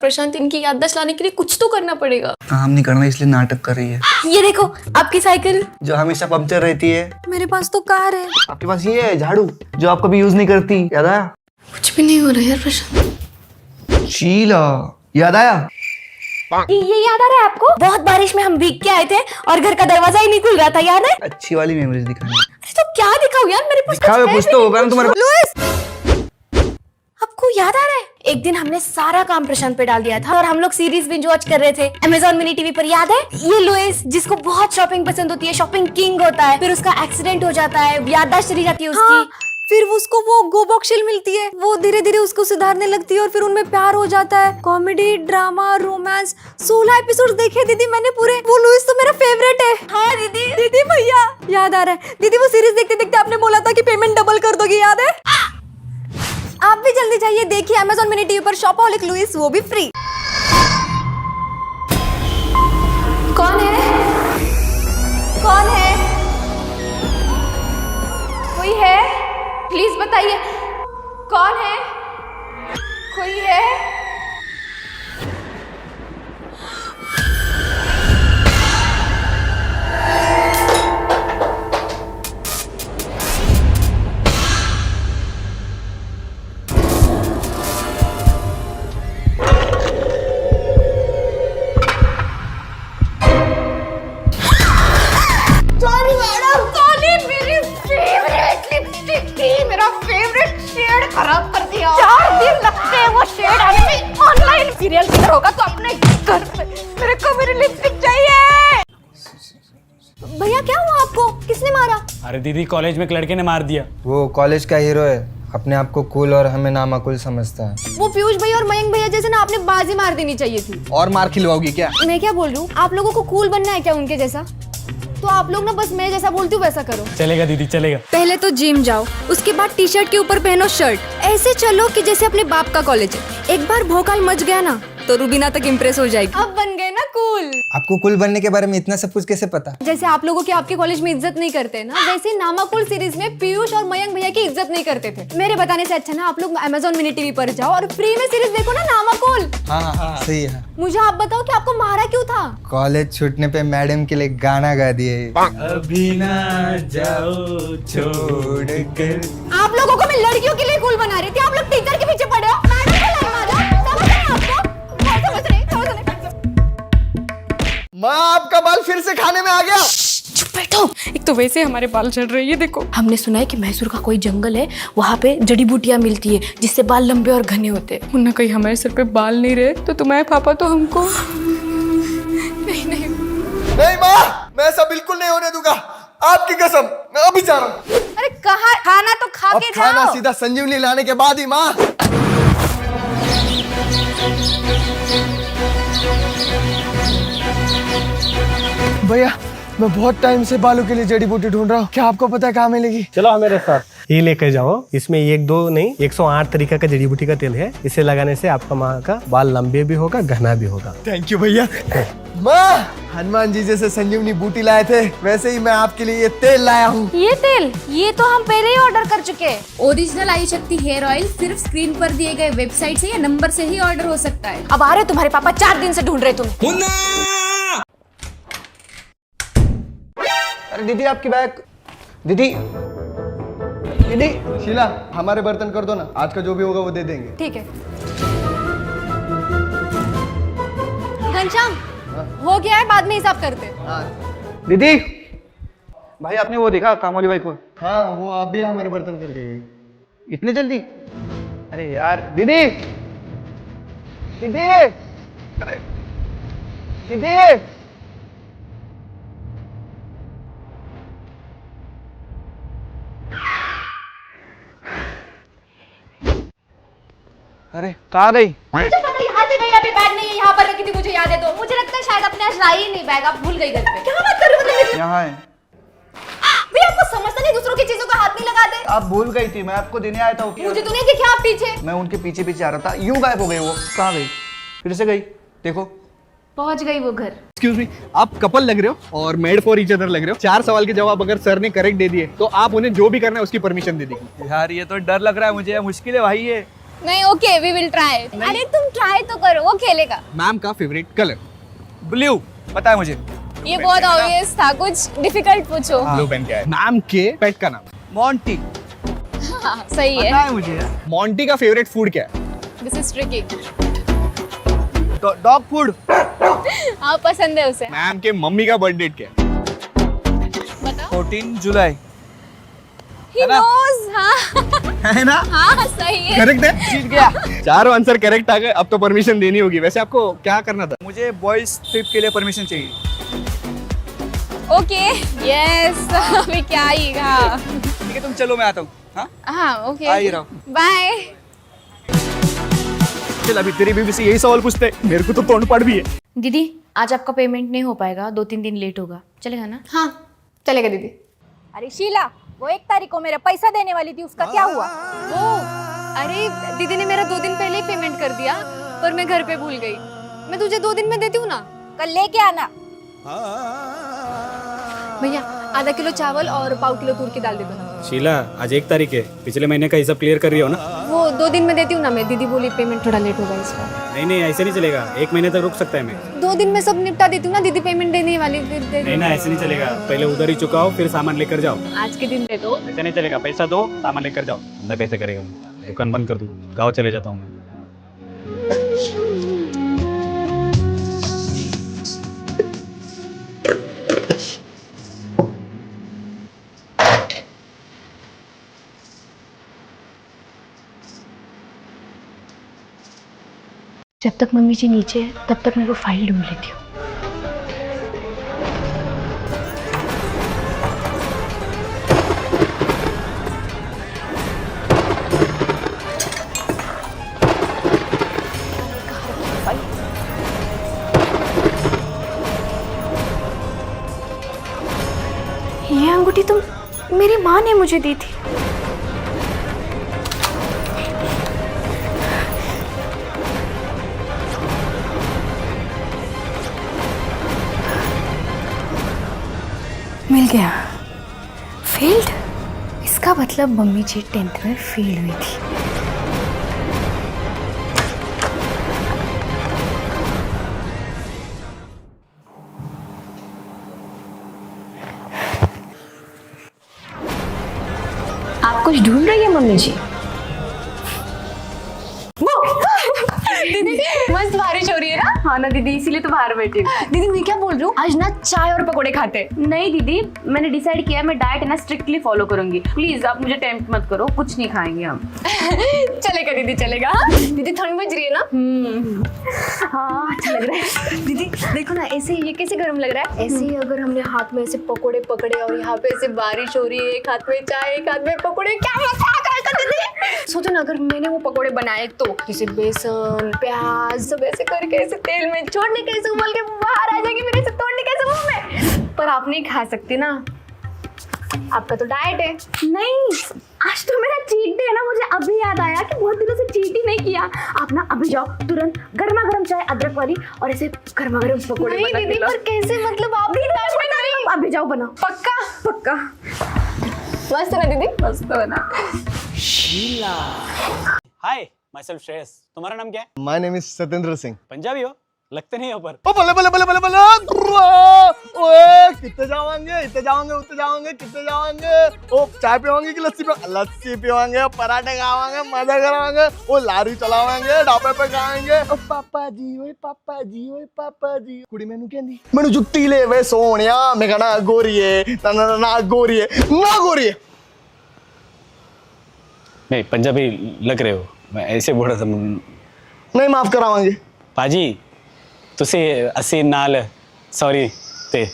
प्रशांत, इनकी याददाश्त लाने के लिए कुछ तो करना पड़ेगा। काम नहीं करना इसलिए नाटक कर रही है। ये देखो आपकी साइकिल जो हमेशा पंक्चर रहती है। मेरे पास तो कार है। आपके पास ये है झाड़ू जो आप कभी यूज नहीं करती, याद आया? कुछ भी नहीं हो रहा यार प्रशांत। शीला, याद आया? ये याद आ रहा है आपको? बहुत बारिश में हम भीग के आए थे और घर का दरवाजा ही नहीं खुल रहा था, याद है? अच्छी वाली मेमोरीज दिखानी। अरे तो क्या दिखाऊं यार, मेरे पास दिखाओ, कुछ तो होगा ना तुम्हारे। लुइस, आपको याद आ रहा है एक दिन हमने सारा काम प्रशांत पे डाल दिया था और हम लोग सीरीज बिंज वॉच कर रहे थे Amazon मिनी टीवी पर, याद है? ये लुइस जिसको बहुत शॉपिंग पसंद होती है, शॉपिंग किंग होता है, फिर उसका एक्सीडेंट हो जाता है, याददाश्त चली जाती है उसकी। हाँ, फिर उसको वो गो बॉक्स मिलती है, वो धीरे धीरे उसको सुधारने लगती है और फिर उनमें प्यार हो जाता है। कॉमेडी, ड्रामा, रोमांस, 16 एपिसोड देखे दीदी मैंने पूरे। वो लुइस तो मेरा फेवरेट है। हाँ दीदी, दीदी भैया याद आ रहा है? दीदी वो सीरीज देखते देखते आपने बोला था कि पेमेंट डबल कर दोगी, याद है? आप भी जल्दी जाइए, देखिए Amazon मिनी टीवी पर शॉपaholic लुइस, वो भी फ्री। कौन है? कौन है? कोई है? प्लीज बताइए कौन है? कोई है? खराब कर दिया। 4 दिन लगते हैं वो शेड आने में। ऑनलाइन सीरियल किलर होगा तो अपने घर पे। मेरे को मेरी लिपस्टिक चाहिए। भैया क्या हुआ आपको? किसने मारा? अरे दीदी, कॉलेज में एक लड़के ने मार दिया। वो कॉलेज का हीरो है, अपने आप को कूल और हमें नामाकुल समझता है। वो पीयूष भैया और मयंक भैया जैसे ना आपने बाजी मार देनी चाहिए थी। और मार खिलवाओगी क्या? मैं क्या बोल रही हूँ, आप लोगों को कूल बनना है क्या उनके जैसा? तो आप लोग ना बस मैं जैसा बोलती हूँ वैसा करो। चलेगा दीदी, चलेगा। पहले तो जिम जाओ, उसके बाद टी शर्ट के ऊपर पहनो शर्ट, ऐसे चलो कि जैसे अपने बाप का कॉलेज है। एक बार भोकाल मच गया ना तो रुबीना तक इम्प्रेस हो जाएगी। अब बन गए ना कूल। आपको कूल बनने के बारे में इतना सब कुछ कैसे पता? जैसे आप लोगों की आपके कॉलेज में इज्जत नहीं करते ना, वैसे नामाकुल सीरीज में पीयूष और मयंक भैया की इज्जत नहीं करते थे। मेरे बताने से अच्छा ना आप लोग Amazon मिनी टीवी पर जाओ और फ्री में सीरीज देखो ना, नामाकुल। हाँ, सही है। मुझे आप बताओ कि आपको मारा क्यों था? कॉलेज छूटने पे मैडम के लिए गाना गा दिए। अभी ना जाओ छोड़ कर। आप लोगों को मैं लड़कियों के लिए कूल बना रही थी, आप लोग टीचर के पीछे पड़े हो। मैडम को लाइन मारो, समझ रहे हैं आपको? समझ रहे। माँ, आपका बाल फिर से खाने में आ गया। चुप बैठो। एक तो वैसे हमारे बाल झड़ रहे हैं, ये देखो। हमने सुना है कि मैसूर का कोई जंगल है, वहाँ पे जड़ी बूटियाँ मिलती है जिससे बाल लंबे और घने होते हैं। मुन्ना, कहीं हमारे सर पे बाल नहीं रहे तो तुम्हारे पापा तो हमको नहीं माँ, मैं ऐसा बिल्कुल नहीं होने दूंगा, आपकी कसम। मैं अभी जा रहा हूँ। अरे कहाँ? खाना तो खा अब के खाना जाओ। सीधा संजीवनी लाने के बाद ही माँ। भैया, मैं बहुत टाइम से बालों के लिए जड़ी बूटी ढूंढ रहा हूँ, क्या आपको पता है कहाँ मिलेगी? चलो मेरे साथ, ये लेकर जाओ। इसमें 1-2 नहीं 108 तरीका का जड़ी बूटी का तेल है। इसे लगाने से आपका माँ का बाल लंबे भी होगा, घना भी होगा। थैंक यू भैया। माँ, हनुमान जी जैसे संजीवनी बूटी लाए थे वैसे ही मैं आपके लिए ये तेल लाया हूँ। ये तेल, ये तो हम पहले ही ऑर्डर कर चुके हैं। ओरिजिनल आयु शक्ति हेयर ऑयल सिर्फ स्क्रीन पर दिए गए वेबसाइट से या नंबर से ही ऑर्डर हो सकता है। अब आ रहे तुम्हारे पापा, 4 दिन से ढूंढ रहे तुम। अरे दीदी, आपकी बैग। दीदी, दीदी। शीला, हमारे बर्तन कर दो ना, आज का जो भी होगा वो दे देंगे। ठीक है। घनश्याम, हो गया है, बाद में हिसाब करते। दीदी, भाई आपने वो देखा कामोली भाई को? हाँ, वो आप भी हमारे बर्तन कर गए। इतने जल्दी? अरे यार दीदी, दीदी, अरे दीदी। अरे कहाँ गई? मुझे पता है, यहाँ से गई, अभी बैग नहीं है, यहाँ पर रखी थी, मुझे याद है। तो मुझे लगता है शायद अपने आज लाई ही नहीं बैग, आप भूल गई घर पे। क्या बात कर रही हो? यहाँ है। भैया आपको समझता नहीं, दूसरों की चीजों को हाथ नहीं लगाते। आप भूल गई थी, मैं आपको देने आया था। मुझे तो नहीं दिखा आप पीछे। मैं उनके पीछे पीछे आ रहा था, यूं गायब हो गई वो। कहाँ गई? फिर से गई, देखो। पहुंच गई वो घर। एक्सक्यूज मी, आप कपल लग रहे हो और मेड फॉर ईच अदर लग रहे हो। 4 सवाल के जवाब अगर सर ने करेक्ट दे दिए तो आप उन्हें जो भी करना है उसकी परमिशन दे देंगे। यार ये तो डर लग रहा है मुझे, मुश्किल है भाई ये। नहीं ओके वी विल ट्राई। अरे तुम ट्राई तो करो, वो खेलेगा। मैम का फेवरेट कलर ब्लू पता है मुझे। ये बहुत ऑब्वियस था, कुछ डिफिकल्ट पूछो। ब्लू पेन क्या है? मैम के पेट का नाम। मॉन्टी हाँ, सही पता है। है मुझे यार। मॉन्टी का फेवरेट फूड क्या है? This is tricky. Dog food. हाँ पसंद है उसे। मैम के मम्मी का बर्थडे क्या है? बताओ। 14 जुलाई He ना? knows, हाँ है ना? हाँ सही है। करेक्ट है? जीत गया। चारों आंसर करेक्ट आ गए, अब तो परमिशन देनी होगी। वैसे आपको क्या करना था? मुझे बॉयज ट्रिप के लिए परमिशन चाहिए। ओके यस अभी क्या ही। हाँ ठीक है तुम चलो, मैं आता हूँ। हाँ हाँ ओके आ ही रहा हूँ। बाय। चल अभी तेरी बीबी से यही सवाल पूछते हैं, मेरे को तो तोड़ पड़ भी है। दीदी आज आपका पेमेंट नहीं हो पाएगा, 2-3 दिन लेट होगा, चलेगा ना? हाँ चलेगा दीदी। अरे शीला, वो 1 तारीख को मेरा पैसा देने वाली थी, उसका क्या हुआ? वो अरे दीदी ने मेरा 2 दिन पहले ही पेमेंट कर दिया, पर मैं घर पे भूल गई। मैं तुझे 2 दिन में देती हूँ ना। कल लेके आना। भैया आधा किलो चावल और पाव किलो तूर की दाल दे दो ना। शीला आज 1 तारीख है, पिछले महीने का हिसाब क्लियर कर रही हो ना? वो 2 दिन में देती हूँ ना मैं। दीदी बोली पेमेंट थोड़ा लेट होगा इस बार। नहीं नहीं ऐसे नहीं चलेगा, 1 महीने तक रुक सकता है मैं। 2 दिन में सब निपटा देती हूँ ना, दीदी पेमेंट देने वाली नहीं ना ऐसे नहीं चलेगा, पहले उधर ही चुकाओ फिर सामान लेकर जाओ। आज के दिन दे दो। ऐसे नहीं चलेगा, पैसा दो सामान लेकर जाओ। मैं कैसे करेगा, दुकान बंद कर दूँ, गाँव चले जाता हूँ मैं। जब तक मम्मी जी नीचे है तब तक मैं वो फाइल ढूंढ लेती हूँ। ये अंगूठी तो मेरी माँ ने मुझे दी थी। मिल गया। फेल्ड? इसका मतलब मम्मी जी 10th में फेल हुई थी। आप कुछ ढूंढ रही है मम्मी जी? दीदी मस्त बारिश हो रही है ना? हाँ ना दीदी, इसीलिए तो बाहर बैठी हूँ। दीदी मैं क्या बोल रही हूँ, आज ना चाय और पकोड़े खाते। नहीं दीदी मैंने डिसाइड किया है, मैं डाइट है ना स्ट्रिक्टली फॉलो करूंगी। प्लीज आप मुझे टेम्प्ट मत करो, कुछ नहीं खाएंगे हम। चलेगा दीदी चलेगा। दीदी ठंड बज रही है ना? हाँ अच्छा लग रहा है। दीदी देखो ना ऐसे ये कैसे गर्म लग रहा है। ऐसे ही अगर हमने हाथ में ऐसे पकोड़े पकड़े और यहाँ पे ऐसे बारिश हो रही है, एक हाथ में चाय एक हाथ में पकोड़े, क्या मजा आएगा दीदी। सोचो ना अगर मैंने वो पकोड़े बनाए तो, जैसे बेसन प्याज सब ऐसे करके ऐसे तेल में छोड़ने कैसे उबल के बाहर आ जाएगी, फिर ऐसे तोड़ने कैसे मुंह में। पर आप नहीं खा सकती ना, आपका तो डाइट है। नहीं आज तो मेरा चीट डे है ना, मुझे अभी याद आया कि बहुत दिनों से चीट ही नहीं किया। आप ना अभी जाओ तुरंत गर्मा गर्म चाय अदरक वाली और ऐसे गर्मा गर्म पकोड़े बना के लाओ। पर कैसे मतलब आप भी अभी जाओ बनाओ। पक्का पक्का। मस्त है ना दीदी? मस्त बना। Sheela hi myself Shreyas, तुम्हारा नाम क्या है? My name is Satendra Singh. Punjabi हो? लगते नहीं हो पर। ओ बल्ले बल्ले बल्ले बल्ले बल्ले। ओए कितने जावांगे, इतने जावांगे, उतने जावांगे, कितने जावांगे। ओ चाय पीवांगे कि लस्सी पीवांगे? लस्सी पीवांगे, पराठे खावांगे, मजा करावांगे, ओ लारी चलावांगे, ढाबे पे खाएंगे। ओ पापा जी ओए पापा जी ओए पापा जी। कुड़ी मैनू कहंदी मैनू जुत्ती ले वे सोहणिया। मैं कहना गोरीए ना ना ना गोरीए ना गोरीए। नहीं पंजाबी लग रहे हो, मैं ऐसे बोल रहा था। नहीं माफ करावांगे। पाजी तुसी असी नाल सॉरी ते